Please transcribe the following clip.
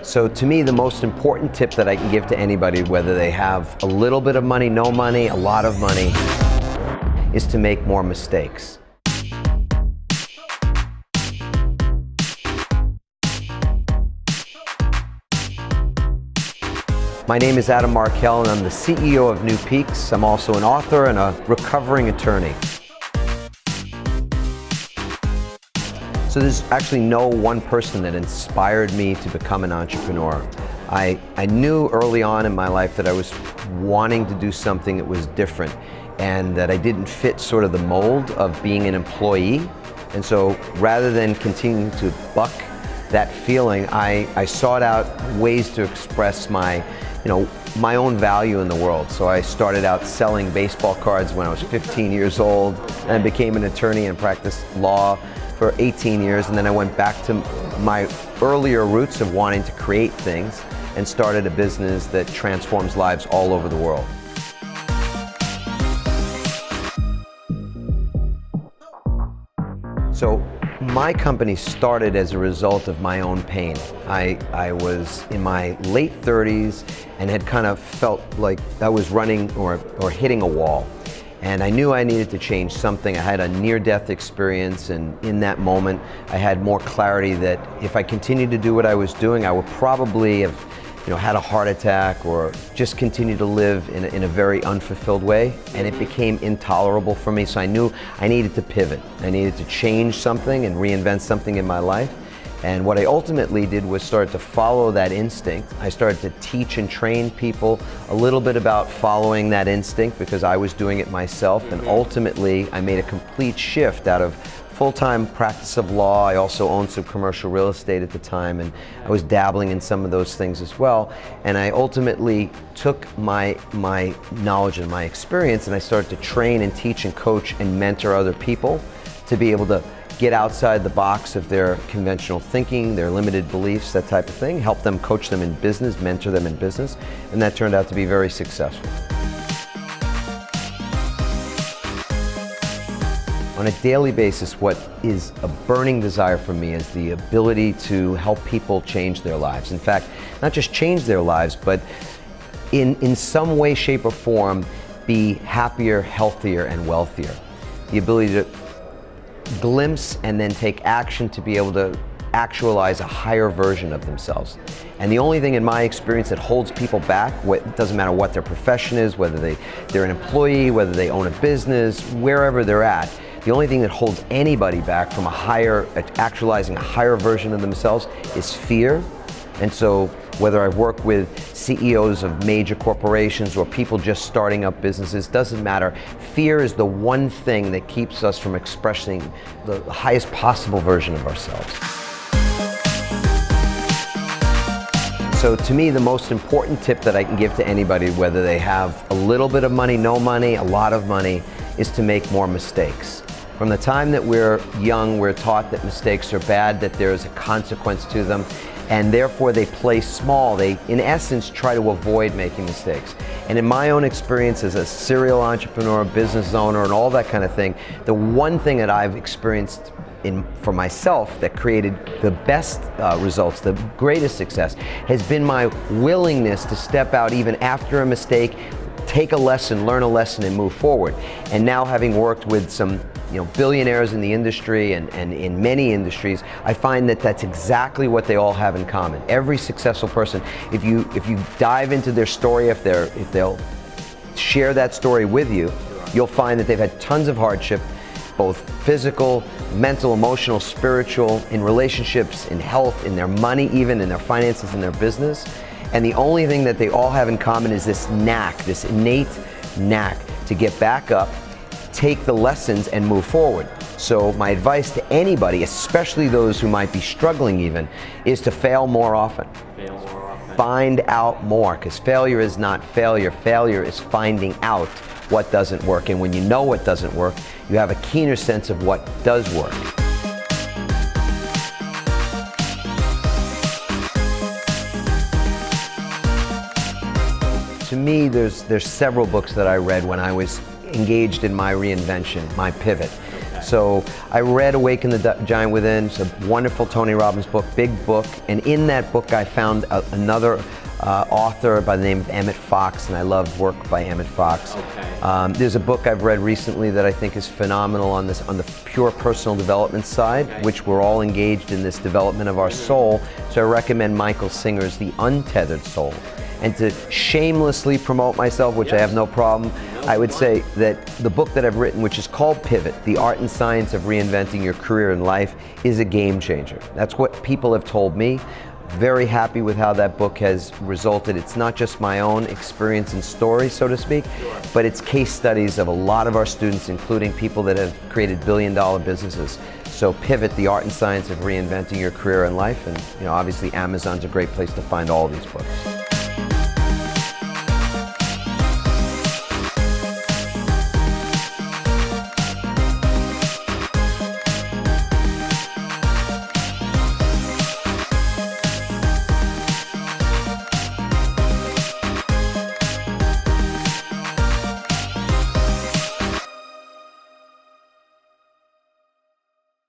So to me, the most important tip that I can give to anybody, whether they have a little bit of money, no money, a lot of money, is to make more mistakes. My name is Adam Markel, and I'm the CEO of New Peaks. I'm also an author and a recovering attorney. So there's actually no one person that inspired me to become an entrepreneur. I knew early on in my life that I was wanting to do something that was different and that I didn't fit sort of the mold of being an employee. And so rather than continuing to buck that feeling, I sought out ways to express my own value in the world. So I started out selling baseball cards when I was 15 years old and became an attorney and practiced law for 18 years, and then I went back to my earlier roots of wanting to create things and started a business that transforms lives all over the world. So my company started as a result of my own pain. I was in my late 30s and had kind of felt like I was running or hitting a wall. And I knew I needed to change something. I had a near-death experience, and in that moment, I had more clarity that if I continued to do what I was doing, I would probably have had a heart attack or just continue to live in a very unfulfilled way. And it became intolerable for me, so I knew I needed to pivot. I needed to change something and reinvent something in my life. And what I ultimately did was start to follow that instinct. I started to teach and train people a little bit about following that instinct because I was doing it myself. And ultimately, I made a complete shift out of full-time practice of law. I also owned some commercial real estate at the time, and I was dabbling in some of those things as well. And I ultimately took my knowledge and my experience, and I started to train and teach and coach and mentor other people to be able to get outside the box of their conventional thinking, their limited beliefs, that type of thing, help them, coach them in business, mentor them in business, and that turned out to be very successful. On a daily basis, what is a burning desire for me is the ability to help people change their lives. In fact, not just change their lives, but in some way, shape, or form, be happier, healthier, and wealthier. The ability to glimpse and then take action to be able to actualize a higher version of themselves. And the only thing in my experience that holds people back, it doesn't matter what their profession is, whether they're an employee, whether they own a business, wherever they're at, the only thing that holds anybody back from actualizing a higher version of themselves is fear. And so whether I've worked with CEOs of major corporations or people just starting up businesses, doesn't matter. Fear is the one thing that keeps us from expressing the highest possible version of ourselves. So to me, the most important tip that I can give to anybody, whether they have a little bit of money, no money, a lot of money, is to make more mistakes. From the time that we're young, we're taught that mistakes are bad, that there's a consequence to them, and therefore they play small. They, in essence, try to avoid making mistakes. And in my own experience as a serial entrepreneur, business owner, and all that kind of thing, the one thing that I've experienced for myself that created the best results, the greatest success, has been my willingness to step out even after a mistake, take a lesson, learn a lesson, and move forward. And now, having worked with some billionaires in the industry and in many industries, I find that that's exactly what they all have in common. Every successful person, if you dive into their story, if they'll share that story with you, you'll find that they've had tons of hardship, both physical, mental, emotional, spiritual, in relationships, in health, in their money, even in their finances, in their business. And the only thing that they all have in common is this knack, this innate knack to get back up, take the lessons, and move forward. So my advice to anybody, especially those who might be struggling even, is to fail more often. Find out more, because failure is not failure. Failure is finding out what doesn't work. And when you know what doesn't work, you have a keener sense of what does work. To me, there's several books that I read when I was engaged in my reinvention, my pivot. So I read Awaken the Giant Within. It's a wonderful Tony Robbins book, big book. And in that book, I found another author by the name of Emmett Fox, and I love work by Emmett Fox. Okay. There's a book I've read recently that I think is phenomenal on the pure personal development side, which we're all engaged in this development of our soul. So I recommend Michael Singer's The Untethered Soul. And to shamelessly promote myself, which I have no problem, I would say that the book that I've written, which is called Pivot, The Art and Science of Reinventing Your Career and Life, is a game changer. That's what people have told me. Very happy with how that book has resulted. It's not just my own experience and story, so to speak, but it's case studies of a lot of our students, including people that have created billion-dollar businesses. So Pivot, The Art and Science of Reinventing Your Career and Life, and obviously Amazon's a great place to find all these books.